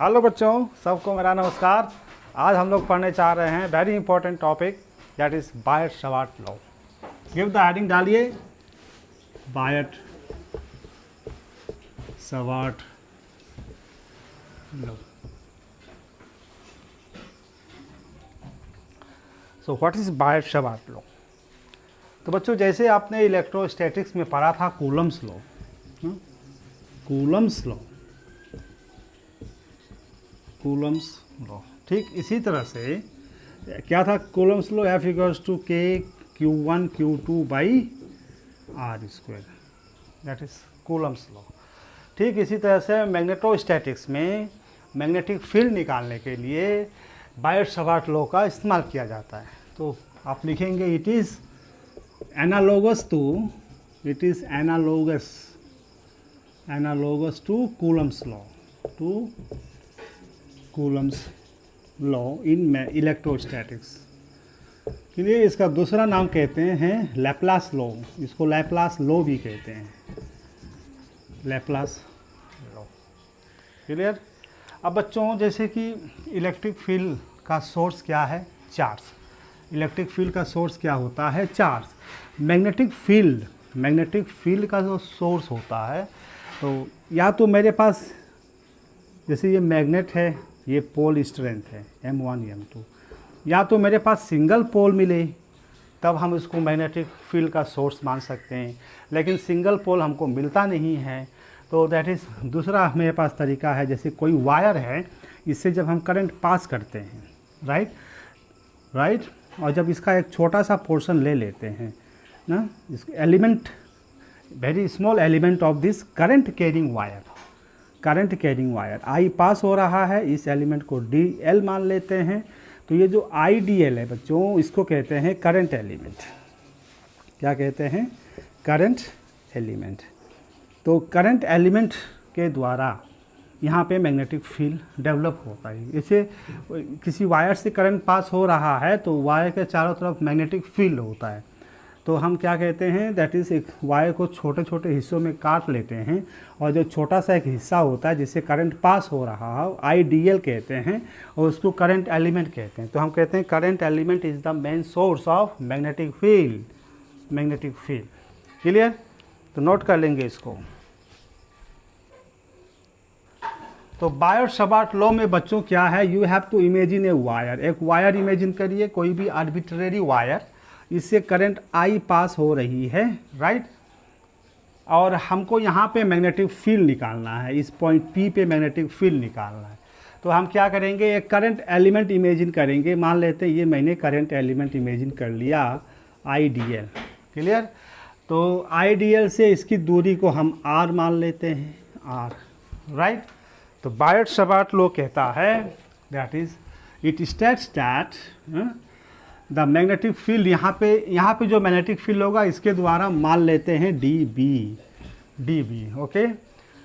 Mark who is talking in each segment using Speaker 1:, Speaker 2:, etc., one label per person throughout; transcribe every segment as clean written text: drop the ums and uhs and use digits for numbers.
Speaker 1: Hello बच्चों, सबको मेरा नमस्कार। आज हम लोग पढ़ने जा रहे हैं very important topic that is Biot Savart law. Give the heading डालिए, Biot Savart law. So what is Biot Savart law? तो बच्चों, जैसे आपने इलेक्ट्रोस्टैटिक्स में पढ़ा था Coulomb's law, Coulomb's law, Coulomb's law, ठीक इसी तरह से क्या था Coulomb's law? F equals to k Q1 Q2 by are square, that is Coulomb's law. ठीक इसी तरह से मैग्नेटोस्टैटिक्स में मैग्नेटिक फील्ड निकालने के लिए बायट सवार्ट लॉ का इस्तेमाल किया जाता है। तो आप लिखेंगे it is analogous to, it is analogous to Coulomb's law, to Coulomb's law in electrostatics. चलिए, इसका दूसरा नाम कहते हैं लैप्लास लॉ। इसको लैप्लास लॉ भी कहते हैं, लैप्लास लॉ। क्लियर? अब बच्चों, जैसे कि इलेक्ट्रिक फील्ड का सोर्स क्या है? चार्ज। इलेक्ट्रिक फील्ड का सोर्स क्या होता है? चार्ज। मैग्नेटिक फील्ड का जो सोर्स होता है, तो या तो मेरे पास जैसे ये मैग्नेट है, ये पोल स्ट्रेंथ है M1 M2, या तो मेरे पास सिंगल पोल मिले तब हम इसको मैग्नेटिक फील्ड का सोर्स मान सकते हैं, लेकिन सिंगल पोल हमको मिलता नहीं है, तो दैट इज़ दूसरा मेरे पास तरीका है। जैसे कोई वायर है, इससे जब हम करंट पास करते हैं, राइट, और जब इसका एक छोटा सा पोर्शन ले लेते हैं ना, इस element, very small element of this current carrying wire, I पास हो रहा है, इस एलिमेंट को DL मान लेते हैं। तो ये जो IDL है बच्चों, इसको कहते हैं करंट एलिमेंट। क्या कहते हैं? Current element. तो करंट एलिमेंट के द्वारा यहाँ पे मैग्नेटिक फील्ड डेवलप होता है। जैसे किसी वायर से करंट पास हो रहा है तो वायर के चारों तरफ मैग्नेटिक फील्ड होता है। तो हम क्या कहते हैं? दैट इज़ एक वायर को छोटे छोटे हिस्सों में काट लेते हैं, और जो छोटा सा एक हिस्सा होता है जिससे करंट पास हो रहा है, IDL कहते हैं, और उसको करंट एलिमेंट कहते हैं। तो हम कहते हैं current element is the main source of magnetic field. Clear? तो नोट कर लेंगे इसको। तो बायट सवार्ट लॉ में बच्चों क्या है? You have to imagine a wire. एक वायर इमेजिन करिए, कोई भी आर्बिट्रेरी वायर, इससे करंट I पास हो रही है, राइट, और हमको यहाँ पे मैग्नेटिक फील्ड निकालना है, इस पॉइंट P पे मैग्नेटिक फील्ड निकालना है। तो हम क्या करेंगे? एक करंट एलिमेंट इमेजिन करेंगे। मान लेते हैं ये मैंने करंट एलिमेंट इमेजिन कर लिया, IDL। क्लियर? तो IDL से इसकी दूरी को हम R मान लेते हैं, R, राइट। तो बायट सवार्ट लॉ कहता है that is it states that the magnetic field, यहाँ पे जो मैग्नेटिक फील्ड होगा इसके द्वारा मान लेते हैं DB, ओके।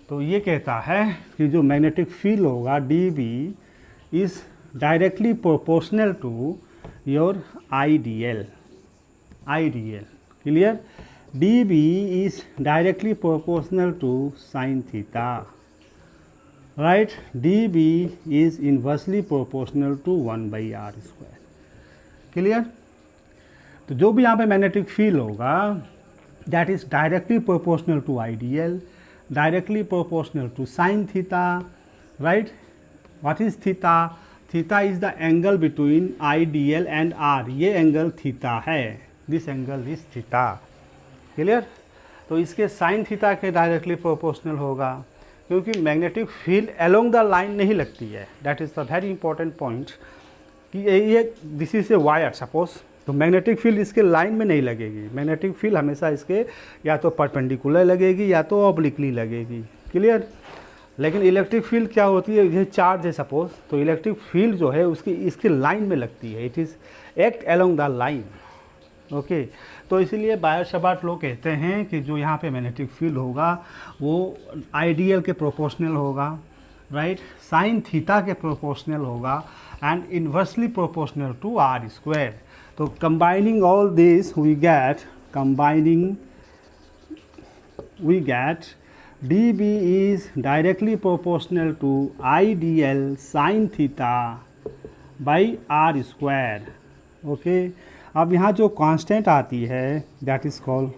Speaker 1: तो ये कहता है कि जो मैग्नेटिक फील्ड होगा DB is directly proportional to your IDL। Clear? DB is directly proportional to sine theta, right. DB is inversely proportional to 1/r square. Clear? तो जो भी यहाँ पे मैग्नेटिक फील्ड होगा that is directly proportional to IDL, directly proportional to sine theta, right. What is theta? Theta is the angle between IDL and R। ये angle theta है, this angle is theta. Clear? तो इसके sine theta के directly proportional होगा, क्योंकि magnetic field along the line नहीं लगती है। That is the very important point कि ये this is a wire suppose, तो मैग्नेटिक फील्ड इसके लाइन में नहीं लगेगी। मैग्नेटिक फील्ड हमेशा इसके या तो परपेंडिकुलर लगेगी या तो ऑब्लिकली लगेगी। क्लियर? लेकिन इलेक्ट्रिक फील्ड क्या होती है? ये चार्ज है सपोज, तो इलेक्ट्रिक फील्ड जो है उसकी इसके लाइन में लगती है, it is act along the line, okay. तो इसीलिए बायट सवार्ट लॉ कहते हैं कि जो यहाँ पे मैग्नेटिक फील्ड होगा वो IDL के प्रोपोर्शनल होगा, राइट, साइन थीटा के प्रोपोर्शनल होगा, and inversely proportional to R square. So combining all this we get D B is directly proportional to I D L sine theta by are square. Okay, अब यहाँ जो constant आती है that is called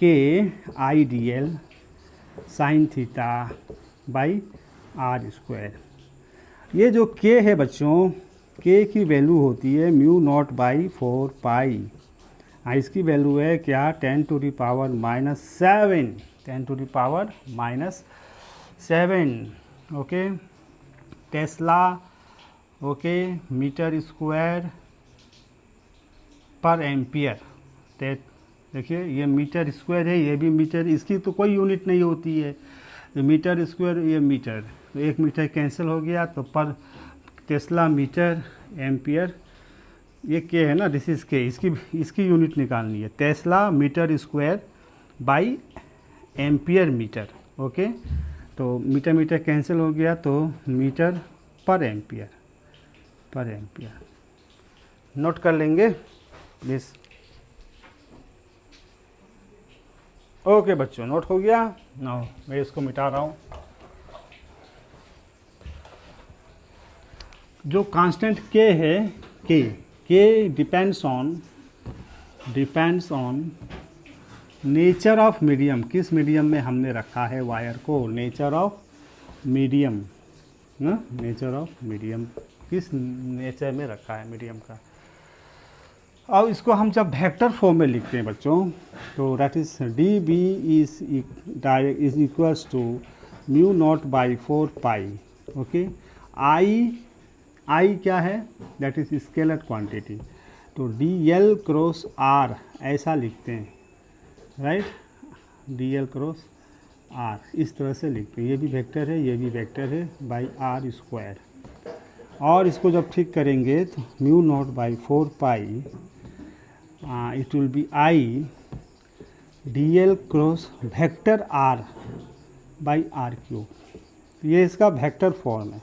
Speaker 1: K I D L sine theta by are square. ये जो के है बच्चों, के की वैल्यू होती है म्यू नॉट बाई 4 पाई। इसकी वैल्यू है क्या, 10 to the power -7, 10 to the power -7। Okay, tesla, okay, metre square per ampere. देखिए ये मीटर स्क्वायर है, ये भी मीटर, इसकी तो कोई यूनिट नहीं होती है, मीटर स्क्वायर ये मीटर, तो एक मीटर कैंसिल हो गया, तो पर टेस्ला मीटर एम्पियर, ये के है ना, दिस इज के, इसकी यूनिट निकालनी है, tesla metre square by ampere metre. Okay, तो मीटर मीटर कैंसिल हो गया, तो मीटर पर एम्पियर, नोट कर लेंगे प्लीज़। ओके बच्चों, नोट हो गया। नाउ मैं इसको मिटा रहा हूँ। जो कांस्टेंट के है, के depends on nature of medium, किस मीडियम में हमने रखा है वायर को, नेचर ऑफ मीडियम ना, नेचर ऑफ मीडियम, किस नेचर में रखा है मीडियम का। अब इसको हम जब वेक्टर फॉर्म में लिखते हैं बच्चों, तो that is d B is equals to mu not by 4 pi. Okay, I क्या है, दैट इज स्केलर क्वांटिटी, तो डी एल क्रॉस आर ऐसा लिखते हैं, right, d l cross r इस तरह से लिखते हैं, ये भी वेक्टर है, ये भी वेक्टर है, बाई आर स्क्वायर। और इसको जब ठीक करेंगे तो mu not by 4 pi, it will be I dl cross vector r बाई आर क्यूब। ये इसका वेक्टर फॉर्म है।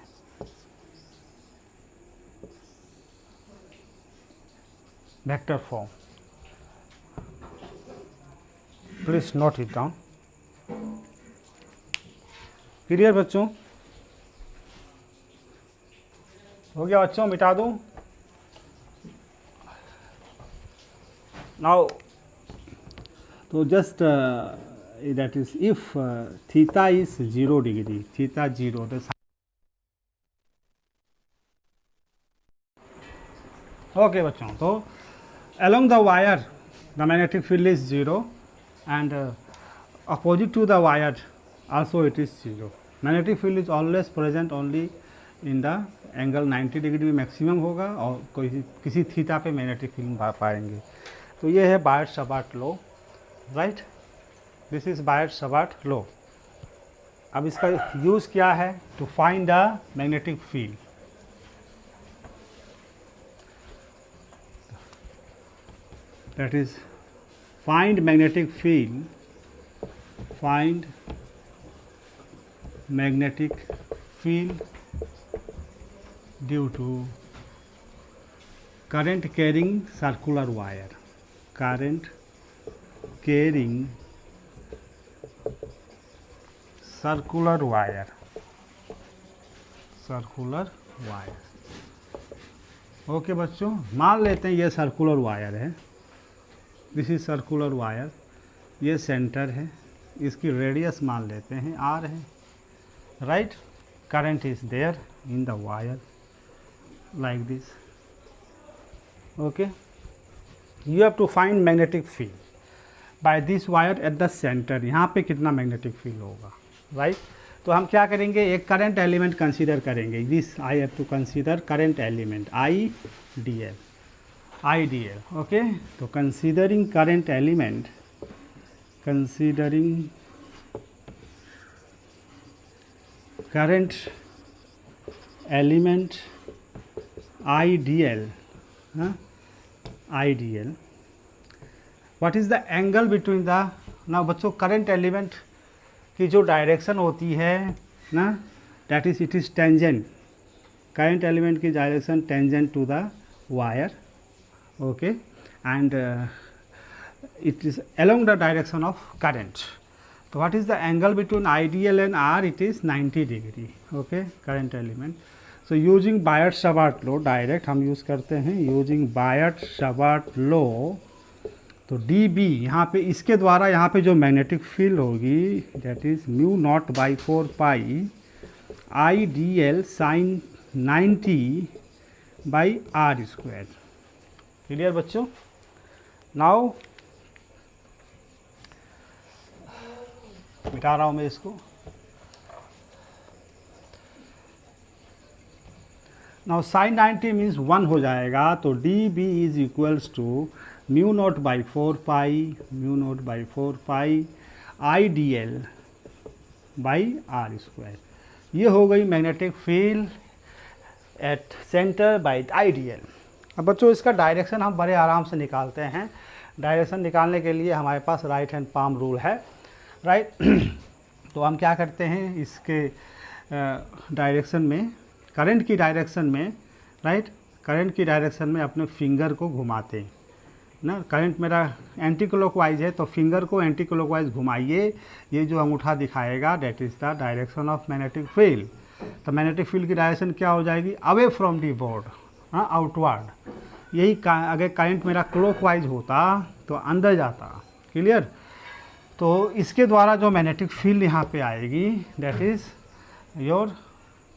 Speaker 1: Vector form, please note it down. Clear बच्चों, हो गया बच्चों, मिटा दूं। Now, तो just that is if theta is 0 degree, theta 0, the okay बच्चों, तो along the wire the magnetic field is 0 and opposite to the wire also it is 0. Magnetic field is always present only in the angle 90 degree में maximum होगा, और कोई किसी theta पे magnetic field पाएंगे। तो ये है Biot Savart law, right, this is Biot Savart law. अब इसका यूज़ क्या है, to find the magnetic field. That is find magnetic field, find magnetic field due to current carrying circular wire, current carrying circular wire, okay बच्चों, मान लेते हैं ये circular wire है, दिस इज सर्कुलर वायर, ये centre है, इसकी radius मान लेते हैं आर है, right, current is there in the wire like this. Okay, you have to find magnetic field by this wire at the center। यहाँ पे कितना मैग्नेटिक फील्ड होगा, राइट। तो हम क्या करेंगे, एक करंट एलिमेंट कंसीडर करेंगे, this I have to consider current element I D L, okay. तो considering current element, considering current element I D L, ideal, what is the angle between the, ना बच्चों current element की जो direction होती है ना, that is it is tangent, current element की direction tangent to the wire, okay, and it is along the direction of current. तो what is the angle between ideal and R? It is 90 degree. Okay, current element. So using Biot Savart law, direct हम use करते हैं using Biot Savart law. तो D B यहाँ पे इसके द्वारा यहाँ पे जो मैग्नेटिक फील्ड होगी that is mu not by 4 pi I D L sine 90 by are square. Clear बच्चों? नाउ मिटा रहा हूँ मैं इसको. नाउ साइन 90 मीन्स 1 हो जाएगा. तो D B is equals to mu not by 4 pi I D L by are square. ये हो गई magnetic field at centre by I D L. अब बच्चों इसका डायरेक्शन हम बड़े आराम से निकालते हैं. डायरेक्शन निकालने के लिए हमारे पास राइट हैंड पाम रूल है, राइट. तो हम क्या करते हैं इसके डायरेक्शन में, करंट की डायरेक्शन में, राइट, करंट की डायरेक्शन में अपने फिंगर को घुमाते हैं ना. करंट मेरा एंटी क्लॉकवाइज है तो फिंगर को एंटी क्लॉकवाइज घुमाइए. ये जो अंगूठा दिखाएगा that is the direction of magnetic field. तो मैग्नेटिक फील्ड की डायरेक्शन क्या हो जाएगी? अवे फ्रॉम दी बोर्ड, हाँ, आउटवर्ड. यही अगर करंट मेरा क्लॉकवाइज होता तो अंदर जाता. क्लियर? तो इसके द्वारा जो मैग्नेटिक फील्ड यहाँ पे आएगी that is your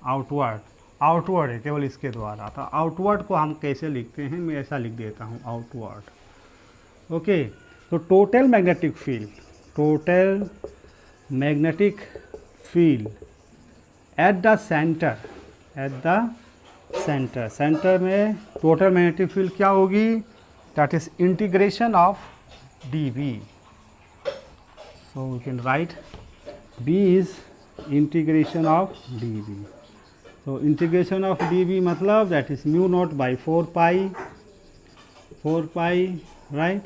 Speaker 1: outward. Outward है केवल इसके द्वारा. तो आउटवर्ड को हम कैसे लिखते हैं? मैं ऐसा लिख देता हूँ, आउटवर्ड. ओके. तो total magnetic field at the centre में टोटल मैग्नेटिक फील्ड क्या होगी? That is integration of D B. So we can write B is integration of D B. तो इंटीग्रेशन ऑफ डी बी मतलब that is mu not by 4 pi, right,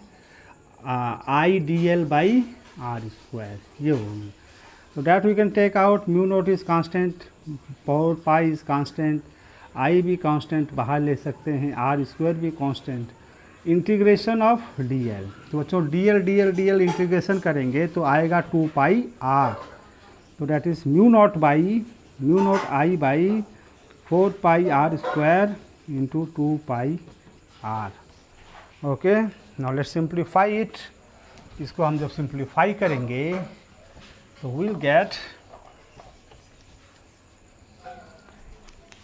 Speaker 1: I D L by are square. ये होगी. तो that we can take out. Mu not is constant, 4 pi is constant, I भी constant बाहर ले सकते हैं, R square भी constant. Integration of D L. तो बच्चों डी एल इंटीग्रेशन करेंगे तो आएगा 2 पाई आर. तो that is mu not I by 4 pi R square into 2 pi R. Okay. Now let's simplify it. इसको हम जब सिंप्लीफाई करेंगे तो विल गेट,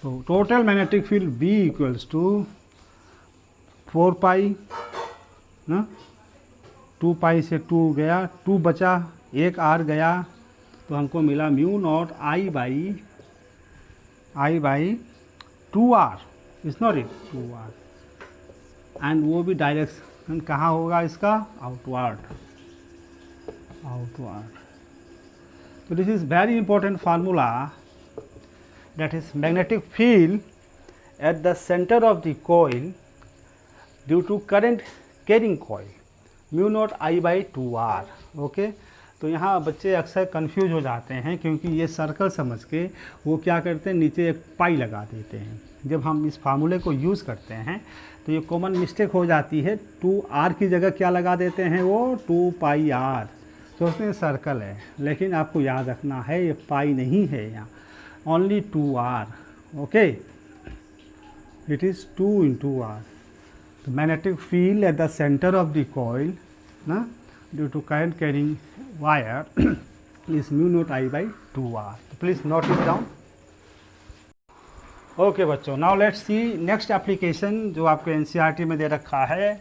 Speaker 1: तो total magnetic field B equals to 4 pi ना, 2 पाई से 2 गया, 2 बचा, 1 आर गया, तो हमको मिला mu not I by 2 R. Is not it 2 R. And वो भी डायरेक्शन कहाँ होगा इसका? आउटवर्ड. तो this is very important formula. That is magnetic field at the center of the coil due to current carrying coil mu naught I by 2R. Okay. तो यहाँ बच्चे अक्सर कंफ्यूज हो जाते हैं क्योंकि ये सर्कल समझ के वो क्या करते हैं, नीचे एक पाई लगा देते हैं. जब हम इस फार्मूले को यूज़ करते हैं तो ये कॉमन मिस्टेक हो जाती है. 2R की जगह क्या लगा देते हैं वो 2 पाई आर. सोचते हैं सर्कल है, लेकिन आपको याद रखना है ये पाई नहीं है, यहाँ only 2R. okay, it is 2 into R. The magnetic field at the center of the coil due to current carrying wire is mu naught I by 2R. Please note it down. Okay बच्चों, now let's see next application जो आपके NCERT में दे रखा है.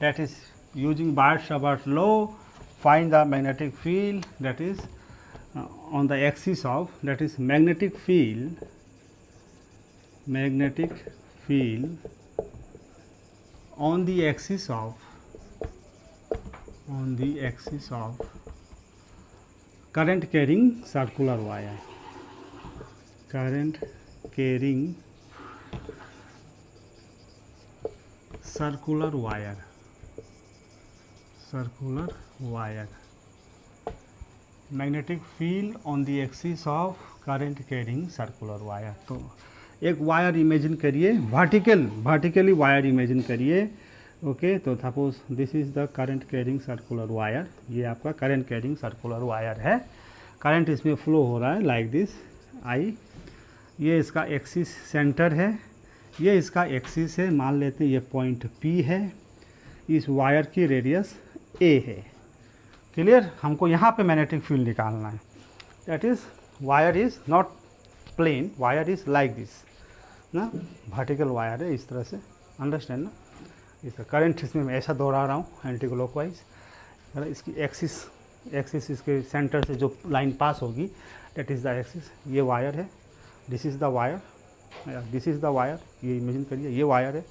Speaker 1: That is using Biot Savart law find the magnetic field that is on the axis of, that is magnetic field on the axis of current carrying circular wire. Magnetic field on the axis of current carrying circular wire. तो एक wire imagine करिए, vertically wire imagine करिए okay, तो suppose this is the current carrying circular wire, ये आपका current carrying circular wire है, current इसमें flow हो रहा है लाइक दिस आई, ये इसका एक्सिस सेंटर है, ये इसका एक्सिस है, मान लेते हैं ये पॉइंट P है, इस वायर की रेडियस A है। क्लियर, हमको यहाँ पे मैग्नेटिक फील्ड निकालना है, that is wire is not plane, wire is like this ना, वर्टिकल वायर है इस तरह से, अंडरस्टैंड ना, इसका करंट इसमें मैं ऐसा दौड़ा रहा हूँ एंटी क्लॉकवाइज, इसकी एक्सिस इसके सेंटर से जो लाइन पास होगी दैट इज़ द एक्सिस, ये वायर है, this is the wire, this is the wire, ये इमेजिन करिए ये वायर है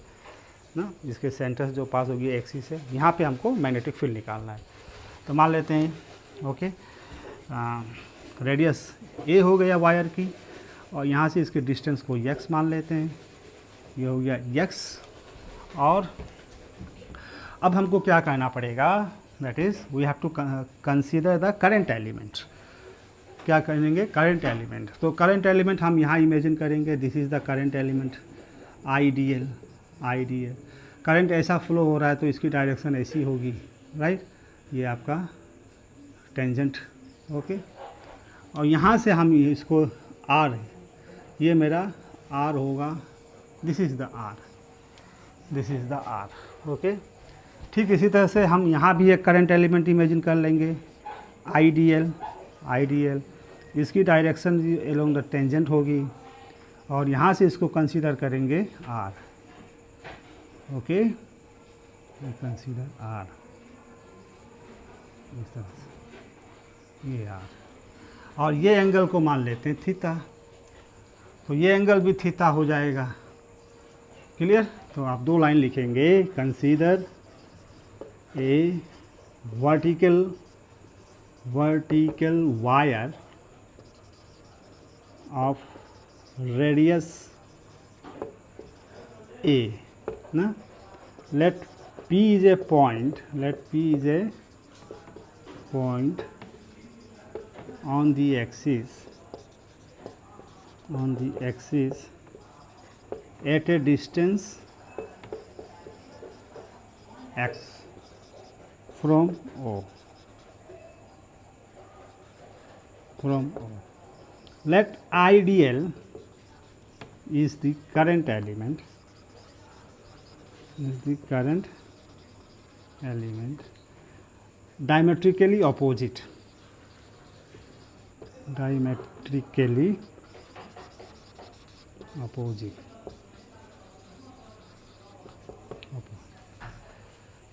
Speaker 1: ना, जिसके सेंटर से जो पास होगी एक्सिस है, यहाँ पे हमको मैग्नेटिक फील्ड निकालना है। तो मान लेते हैं ओके, रेडियस A हो गया वायर की, और यहाँ से इसके डिस्टेंस को x मान लेते हैं, ये हो गया x, और अब हमको क्या कहना पड़ेगा, that is we have to consider the current element, क्या करेंगे करंट एलिमेंट, तो करंट एलिमेंट हम यहाँ इमेजिन करेंगे, this is the current element IDL, current ऐसा फ्लो हो रहा है तो इसकी डायरेक्शन ऐसी होगी, राइट, ये आपका टेंजेंट, ओके, और यहाँ से हम इसको R, ये मेरा R होगा, this is the R, okay. ठीक इसी तरह से हम यहाँ भी एक करंट एलिमेंट इमेजिन कर लेंगे IDL, इसकी डायरेक्शन अलोंग द टेंजेंट होगी, और यहाँ से इसको कंसीडर करेंगे R, ओके, कंसीडर R इस तरह से, ये R, और ये एंगल को मान लेते हैं थीटा, तो ये एंगल भी थीटा हो जाएगा। क्लियर, तो आप दो लाइन लिखेंगे, consider a vertical wire of radius A ना, let P is a point on the axis at a distance x from O. Let IDL is the current element, diametrically opposite,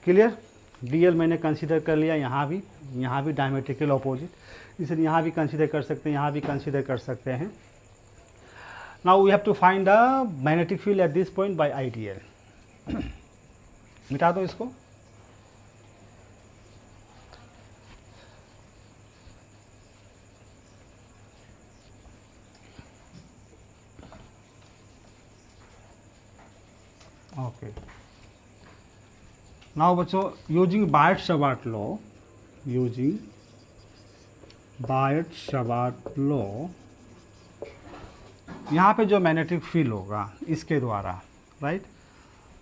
Speaker 1: clear. DL मैंने consider कर लिया, यहाँ भी diametrical opposite, इसलिए यहाँ भी consider कर सकते हैं, यहाँ भी कंसीडर कर सकते हैं। Now we have to find the magnetic field at this point by IDL। मिटा दो इसको, ओके। नाउ बच्चों, यूजिंग बायट-शवार्ट लॉ, यहाँ पे जो मैग्नेटिक फील्ड होगा इसके द्वारा, राइट,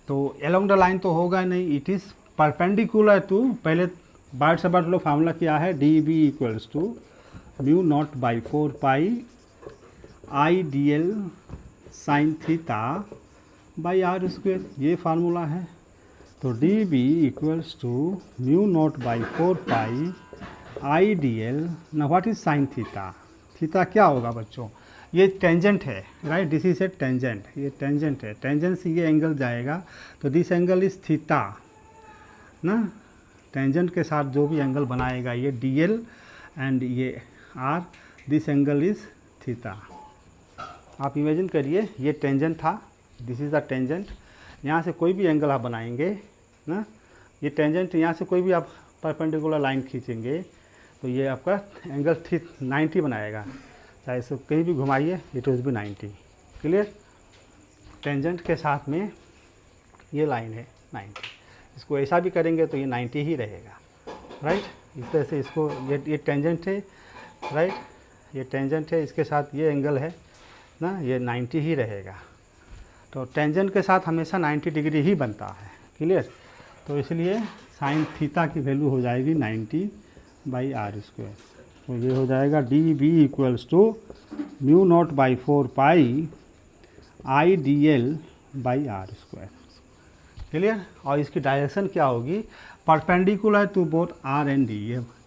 Speaker 1: तो अलोंग द लाइन तो होगा नहीं, इट इज़ परपेंडिकुलर टू, पहले बायट-शवार्ट लॉ फार्मूला क्या है, dB equals to mu not by 4 pi IDL sine theta by R square, ये फार्मूला है। तो dB equals to mu not by 4 pi IDL, ना what is sine theta, theta क्या होगा बच्चों, ये टेंजेंट है, right, this is a tangent, ये टेंजेंट है, टेंजेंट से ये एंगल जाएगा, तो दिस एंगल इज थीटा ना, टेंजेंट के साथ जो भी एंगल बनाएगा ये DL एंड ये R, this angle is theta. आप इमेजिन करिए ये टेंजेंट था, दिस इज़ द टेंजेंट, यहाँ से कोई भी एंगल आप बनाएंगे ना, ये टेंजेंट, यहाँ से कोई भी आप परपेंडिकुलर लाइन खींचेंगे तो ये आपका एंगल 90 बनाएगा, चाहे इसको कहीं भी घुमाइए it will be 90। Clear, tangent के साथ में ये लाइन है 90, इसको ऐसा भी करेंगे तो ये 90 ही रहेगा, राइट, इस तरह से इसको ये टेंजेंट है, राइट, ये टेंजेंट है, इसके साथ ये एंगल है ना, ये 90 ही रहेगा। तो टेंजेंट के साथ हमेशा 90 डिग्री ही बनता है। क्लियर, तो इसलिए साइन थीटा की वैल्यू हो जाएगी 90/r²। तो ये हो जाएगा dB equals to μ0/4 IDL/r²। Clear. और इसकी डायरेक्शन क्या होगी, perpendicular to both R and D।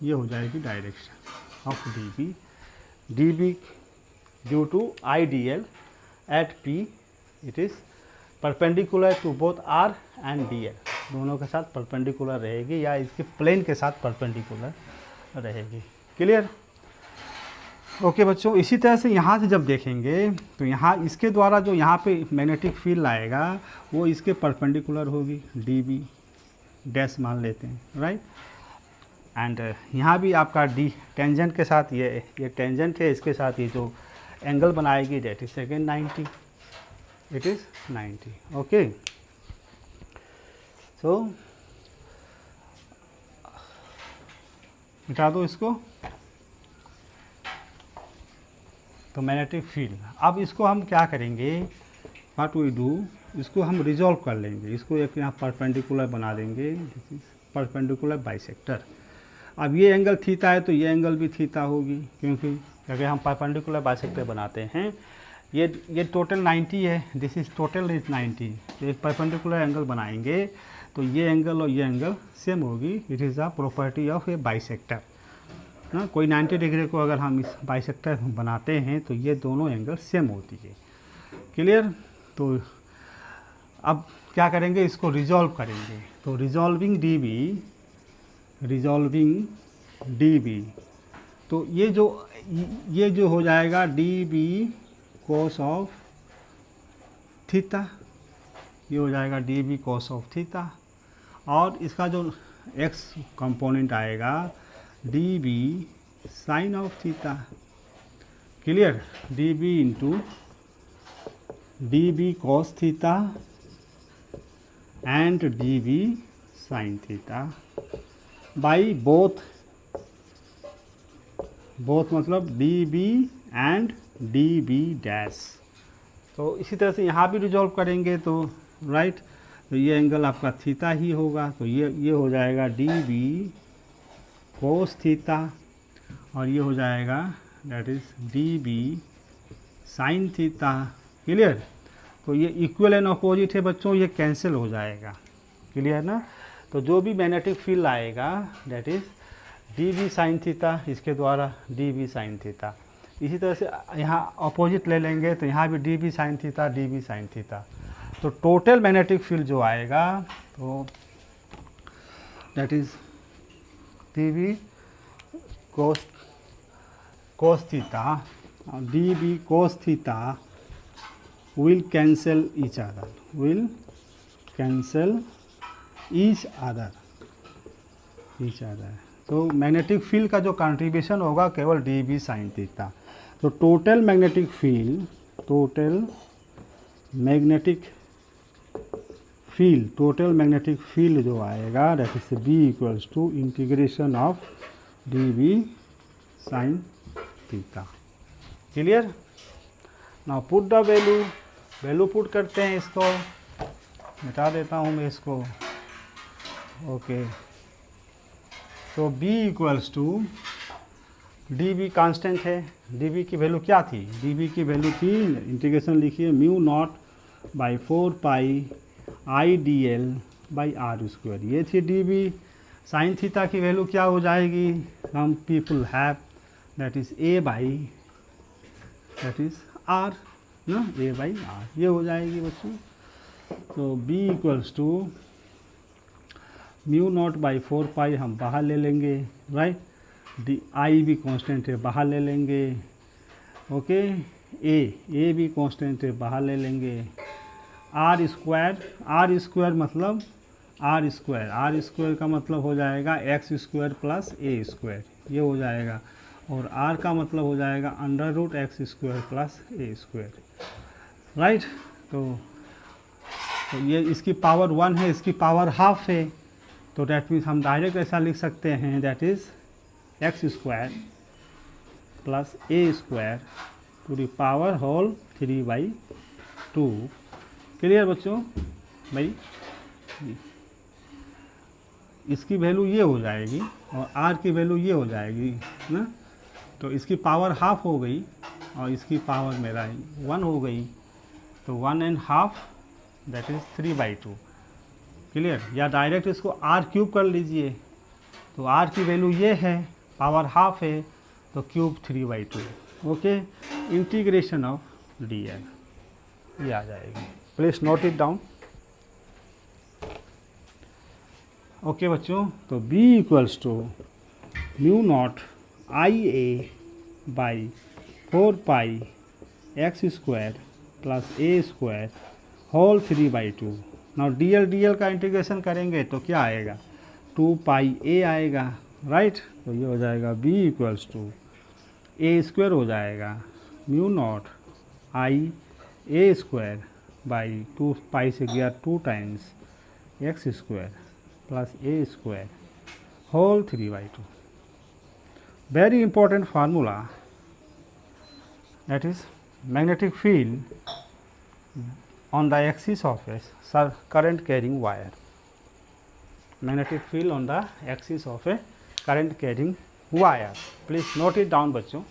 Speaker 1: ये हो जाएगी direction of dB due to IDL at P it is perpendicular to both R and DL, दोनों के साथ परपेंडिकुलर रहेगी या इसके प्लेन के साथ परपेंडिकुलर रहेगी। क्लियर। ओके बच्चों, इसी तरह से यहाँ से जब देखेंगे तो यहाँ इसके द्वारा जो यहाँ पे मैग्नेटिक फील्ड आएगा वो इसके परपेंडिकुलर होगी, dB डैश मान लेते हैं, राइट। एंड यहाँ भी आपका डी टेंजेंट के साथ ये टेंजेंट है, इसके साथ ये जो एंगल बनाएगी that is second 90, it is 90। Okay, so मिटा दो इसको। तो मैग्नेटिक फील्ड, अब इसको हम क्या करेंगे, व्हाट वी डू, इसको हम रिजॉल्व कर लेंगे, इसको एक यहाँ परपेंडिकुलर बना देंगे, दिस इज परपेंडिकुलर बाइसेक्टर। अब ये एंगल थीटा है तो ये एंगल भी थीटा होगी, क्योंकि अगर हम परपेंडिकुलर बाइसेक्टर बनाते हैं, ये टोटल 90 है, दिस इज टोटल इज 90। तो एक परपेंडिकुलर एंगल बनाएंगे तो ये एंगल और ये एंगल सेम होगी, it is the property of A bisector ना। कोई 90 डिग्री को अगर हम इस बाइसेक्टर बनाते हैं तो ये दोनों एंगल सेम होती है। क्लियर। तो अब क्या करेंगे, इसको रिजॉल्व करेंगे। तो रिजॉल्विंग dB, तो ये जो हो जाएगा dB cos ऑफ थीटा, ये हो जाएगा dB cos ऑफ थीटा। और इसका जो x कंपोनेंट आएगा dB sine of theta. Clear. dB into dB cos theta and dB sine theta by both मतलब dB एंड dB डैश। तो इसी तरह से यहाँ भी रिजॉल्व करेंगे तो राइट, तो ये एंगल आपका थीटा ही होगा, तो ये हो जाएगा dB cos थीटा और ये हो जाएगा that is dB sine theta. Clear. तो ये इक्वल एंड अपोजिट है बच्चों, ये कैंसिल हो जाएगा। क्लियर ना। तो जो भी मैग्नेटिक फील्ड आएगा that is dB sine theta, इसके द्वारा dB साइन थीटा। इसी तरह से यहाँ अपोजिट ले लेंगे तो यहाँ भी dB sine theta, dB sine theta. तो टोटल मैग्नेटिक फील्ड जो आएगा तो that is dB cos theta, dB cos theta will cancel each other। तो मैग्नेटिक फील्ड का जो कंट्रीब्यूशन होगा केवल dB साइन थीटा। तो टोटल मैग्नेटिक फील्ड जो आएगा that is B equals to integration of dB sine theta. Clear. Now put the value put करते हैं, इसको मिटा देता हूँ मैं इसको। ओके, तो B equals to dB constant है, dB की वैल्यू क्या थी, dB की वैल्यू थी, इंटीग्रेशन लिखिए μ0/4 IDL/r², ये थी dB। साइन थीटा की वैल्यू क्या हो जाएगी, हम people have that is A/r ना, A/r ये हो जाएगी बच्चों। तो B इक्वल्स टू μ0/4 हम बाहर ले लेंगे, राइट। I भी कांस्टेंट है, बाहर ले लेंगे। ओके, A भी कांस्टेंट है, बाहर ले लेंगे। R स्क्वायर मतलब R स्क्वायर का मतलब हो जाएगा x² प्लस A², ये हो जाएगा। और R का मतलब हो जाएगा √x² प्लस A², राइट। तो ये इसकी पावर 1 है, इसकी पावर हाफ है, तो डैट मीन्स हम डायरेक्ट ऐसा लिख सकते हैं that is x² plus A² to the power whole 3/2। Clear बच्चों भाई। इसकी वैल्यू ये हो जाएगी और आर की वैल्यू ये हो जाएगी ना, तो इसकी पावर हाफ हो गई और इसकी पावर मेरा 1 हो गई, तो 1.5 दैट इज़ 3/2। क्लियर? या डायरेक्ट इसको आर क्यूब कर लीजिए, तो आर की वैल्यू ये है, पावर हाफ है, तो cube 3/2। Okay, integration of dl ये आ जाएगी। Please note it down. Okay बच्चों, तो b equals to mu not IA by 4 pi x square plus a square whole 3/2। Now dl का इंटीग्रेशन करेंगे तो क्या आएगा, 2 पाई a आएगा, राइट। तो ये हो जाएगा b equals to a square हो जाएगा mu not IA square by 2 pi से गया 2 times x square plus a square whole 3/2। Very important formula, that is magnetic field on the axis of a current carrying wire. Magnetic field on the axis of a current carrying wire. Please note it down बच्चों।